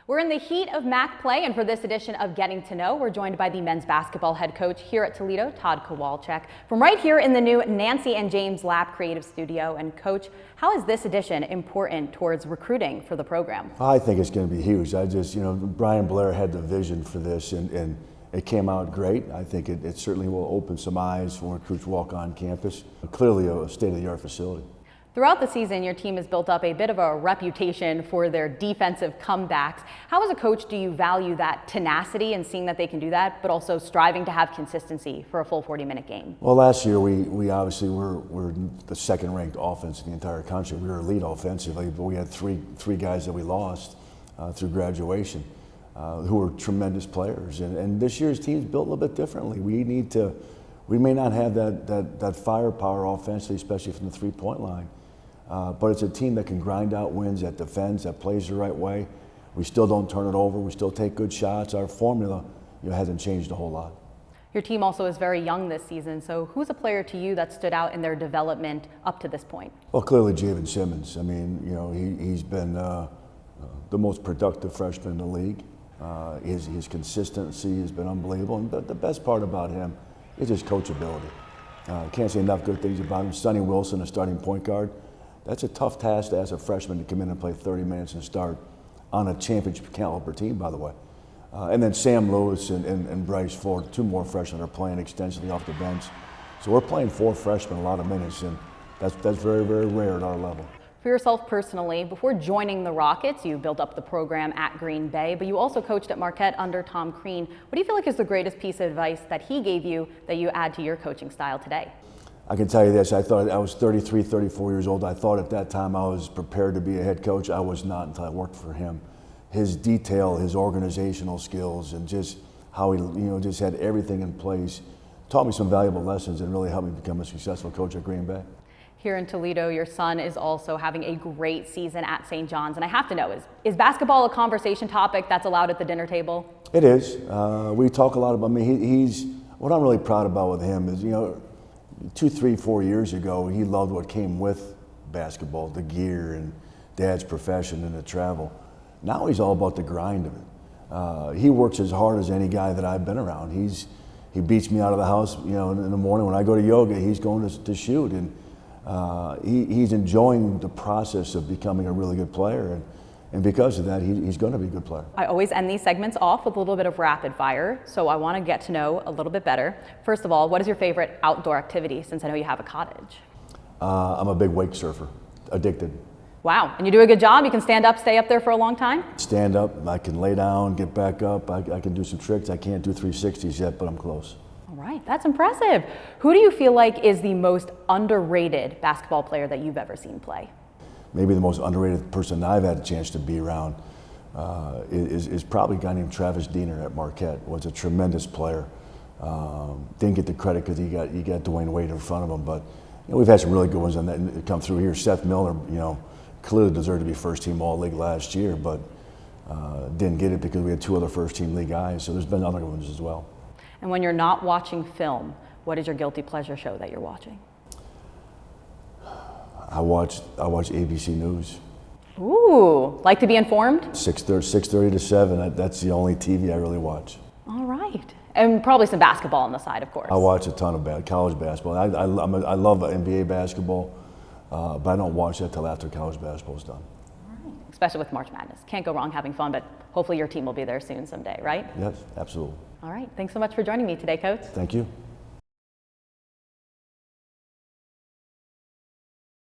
We're in the heat of MAC play, and for this edition of Getting to Know, we're joined by the men's basketball head coach here at Toledo, Todd Kowalczyk, from right here in the new Nancy and James Lap Creative Studio. And Coach, how is this edition important towards recruiting for the program? I think it's going to be huge. Brian Blair had the vision for this, and it came out great. I think it certainly will open some eyes when recruits walk on campus. Clearly a state-of-the-art facility. Throughout the season, your team has built up a bit of a reputation for their defensive comebacks. How, as a coach, do you value that tenacity and seeing that they can do that, but also striving to have consistency for a full 40-minute game? Well, last year we obviously were the second-ranked offense in the entire country. We were elite offensively, but we had three guys that we lost through graduation who were tremendous players. And this year's team's built a little bit differently. We may not have that firepower offensively, especially from the three-point line. But it's a team that can grind out wins, that defends, that plays the right way. We still don't turn it over. We still take good shots. Our formula hasn't changed a whole lot. Your team also is very young this season, so who's a player to you that stood out in their development up to this point? Well, clearly Javen Simmons. I mean, he's been the most productive freshman in the league. His consistency has been unbelievable, and the best part about him is his coachability. Can't say enough good things about him. Sonny Wilson, a starting point guard. That's a tough task to ask a freshman to come in and play 30 minutes and start on a championship caliber team, by the way. And then Sam Lewis and Bryce Ford, two more freshmen are playing extensively off the bench. So we're playing four freshmen a lot of minutes, and that's very, very rare at our level. For yourself personally, before joining the Rockets, you built up the program at Green Bay, but you also coached at Marquette under Tom Crean. What do you feel like is the greatest piece of advice that he gave you that you add to your coaching style today? I can tell you this, I thought I was 33, 34 years old. I thought at that time I was prepared to be a head coach. I was not until I worked for him. His detail, his organizational skills, and just how he just had everything in place, taught me some valuable lessons and really helped me become a successful coach at Green Bay. Here in Toledo, your son is also having a great season at St. John's. And I have to know, is basketball a conversation topic that's allowed at the dinner table? It is. We talk a lot about, what I'm really proud about with him is, 2, 3, 4 years ago, he loved what came with basketball, the gear and dad's profession and the travel. Now he's all about the grind of it. He works as hard as any guy that I've been around. He beats me out of the house, in the morning when I go to yoga, he's going to shoot. And he's enjoying the process of becoming a really good player, and because of that, he's going to be a good player. I always end these segments off with a little bit of rapid fire, so I want to get to know a little bit better. First of all, what is your favorite outdoor activity, since I know you have a cottage? I'm a big wake surfer, addicted. Wow, and you do a good job? You can stand up, stay up there for a long time? Stand up, I can lay down, get back up, I can do some tricks. I can't do 360s yet, but I'm close. All right, that's impressive. Who do you feel like is the most underrated basketball player that you've ever seen play? Maybe the most underrated person I've had a chance to be around is probably a guy named Travis Diener at Marquette. Was a tremendous player. Didn't get the credit because he got Dwayne Wade in front of him, but we've had some really good ones on that come through here. Seth Miller, clearly deserved to be first team All-League last year, but didn't get it because we had two other first team league guys. So there's been other ones as well. And when you're not watching film, what is your guilty pleasure show that you're watching? I watch ABC News. Ooh, like to be informed? 6:30 to 7. That's the only TV I really watch. All right, and probably some basketball on the side, of course. I watch a ton of college basketball. I love NBA basketball, but I don't watch that till after college basketball is done. All right. Especially with March Madness, can't go wrong having fun. But hopefully your team will be there soon someday, right? Yes, absolutely. All right, thanks so much for joining me today, Coach. Thank you.